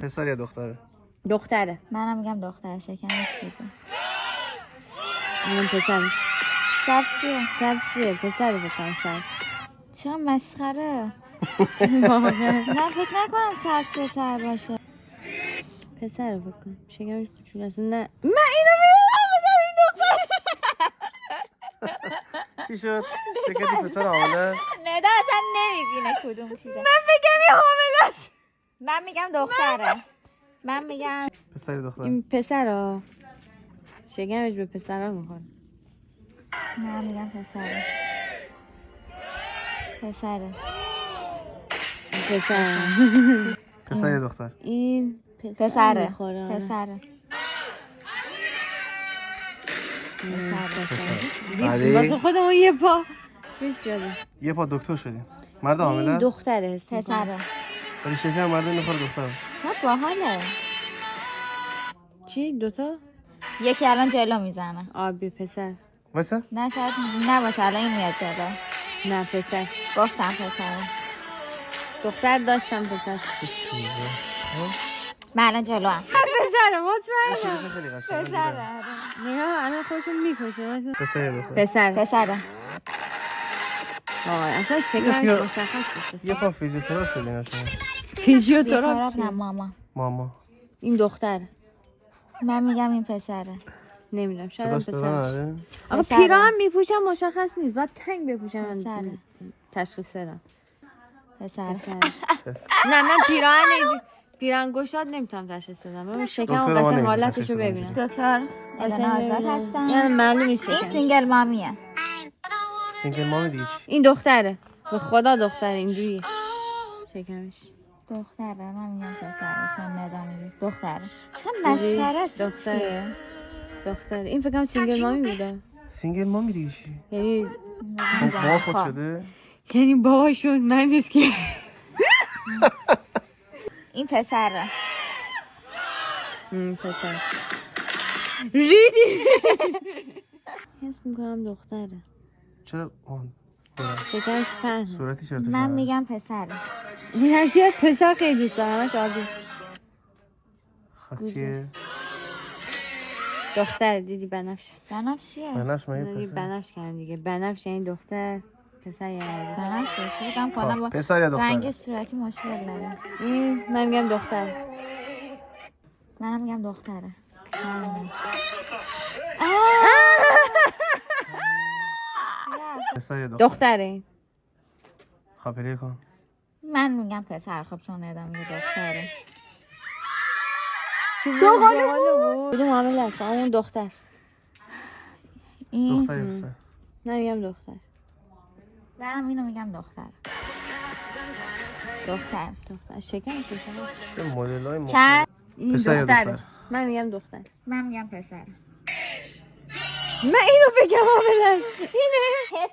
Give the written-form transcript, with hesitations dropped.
پسر یا دختره؟ دختره. منم میگم دختره. شکمش چیزه. اون پسرش. سب چیه؟ سب چیه؟ پسره بکنم سب. چرا مسخره؟ واقعا نه فکر نکنم سب پسر باشه. پسره بکن. شکمش کوچولو است. نه من اینو میدونم این دختر. چی شد؟ فکر کردی پسر حامله؟ ندا اصلا نمیبینه کدوم چیزه. من فکرم یه حامله است. من میگم دختره. من میگم پسر یا دختره؟ این پسرا شکمش به پسرا میخوره. من میگم پسره. پسره. پسر. پسر یا دختر؟ این پسره. میخوره. پسره. بعدی واسه خودمون یه پا چیز شده. یه پا دکتر شدیم. مرد حامله این است؟ دختره اسم پسره. ولی شکم مرد میخوره دختر. چه باحاله. چی؟ دوتا؟ یکی الان جلو میزنه. آبی پسر. وایسا. نه شاید نباشه الان این میاد جلو. نه پسر. گفتم پسره. دختر داشتم پسر. من الان جلو هم. پسره مطمئنم. خیلی قشنگه. پسره. نگاه الان خودشون میکشه. پسر یا دختر؟ پسر. پسره. آه اصلا شکمش یا- مشخص بود. یه پا فیزیوتراپ شدیم شما. فیزیوتراپ نه ماما. ماما. این دختر. من میگم این پسره. نمیدونم شاید هم صداش پسر. داره؟ آقا پسره. پیراهن میپوشم مشخص نیست. باید تنگ بپوشم من پسره. تشخیص بدم. پسره. نه من پیراهن گشاد نمیتونم تشخیص بدم. من شکم دکتر و ما قشنگ نمی‌تونه حالتشو تشخیص بده. ببینم. دکتر النا آزاد هستن. یعنی معلوم این شکمش. سینگل مامیه. سینگل مامی دیگه چی؟ این دختره. به خدا دختره اینجوریه. شکمش. دختره. من میگم پسره چون ندا میگه دختره. چه مسخره است. دختره. چیه؟ دختره. این فکرم سینگل مامی بوده. سینگل مامی دیگه چی؟ یعنی با خود شده؟ یعنی باباشون من نیست که این پسره. پسر. ریدی. حس میکنم دختره. چرا؟ شکمش پهنه. صورتی چرا تو من میگم پسره. یکی پسر خیلی دوست دارم. همش آبی. خب چیه؟ دختر دیدی بنفش. بنفش چیه؟ بنفش مگه دیگه پسر؟ بنفش کردن دیگه. بنفش یعنی دختر. پسر یعنی بنفش چیه؟ بگم کنم با پسر یا رنگ دختره؟ صورتی مشکل داره. این من میگم دختر. منم میگم دختره. پسر یا دختره؟ دختره این. خب پلیه کن. من میگم پسر. خب چون ندا میگه دختره. دوقانو بود. کدوم عامل هست؟ اون دختر. این دختر یا پسر؟ من میگم دختر. منم اینو میگم دختر. دختر. دختر. شکمش چه مدلای مختلف. چند؟ این پسر یا دختره. دختر؟ من میگم دختر. من میگم پسر. من اینو بگم عامل هست. اینه.